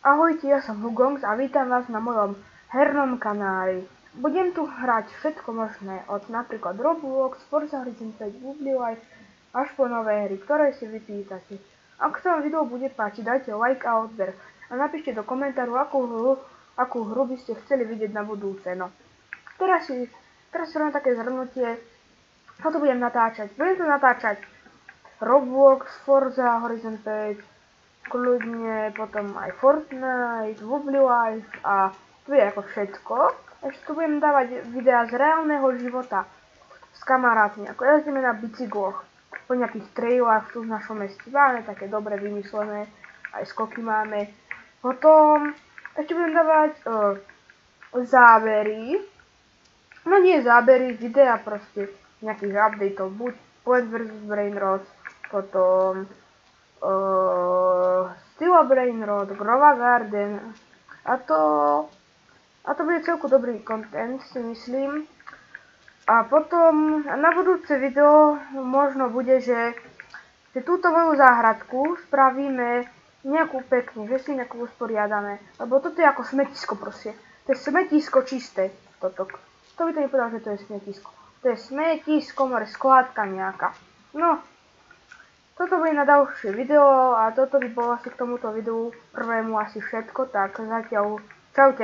Ahojte, ja som Hugongs a vítam vás na mojom hernom kanáli. Budem tu hrať všetko možné, od napríklad Roblox, Forza Horizon 5, Life, až po nové hry, ktoré si vypýtate. Ak sa vám video bude páčiť, dajte like a odber a napíšte do komentáru, akú hru by ste chceli vidieť na budúce. No. Teraz robím také zhrnutie, toto budem natáčať. Budem tu natáčať Roblox, Forza Horizon 5, kľudne potom aj Fortnite, Life a to je ako všetko. Ešte tu budem dávať videá z reálneho života s kamarátmi, ako jazdíme na bicykloch po nejakých trailách tu v našom meste. Máme také dobre vymyslené, aj skoky máme. Potom ešte budem dávať zábery, no nie zábery, videá proste nejakých updateov, buď Plant vs Brainrot, potom Stila Brainrot, Grova Garden a to bude celku dobrý content, si myslím. A potom na budúce video možno bude, že túto moju záhradku spravíme nejakú pekne, že si nejakú usporiadame, lebo toto je ako smetisko proste. To je smetisko čisté. Toto. To by to nepovedal, že to je smetisko. To je smetisko, more skládka nejaká. No, toto bude na ďalšie video a toto by bolo asi k tomuto videu prvému asi všetko, tak zatiaľ čaute.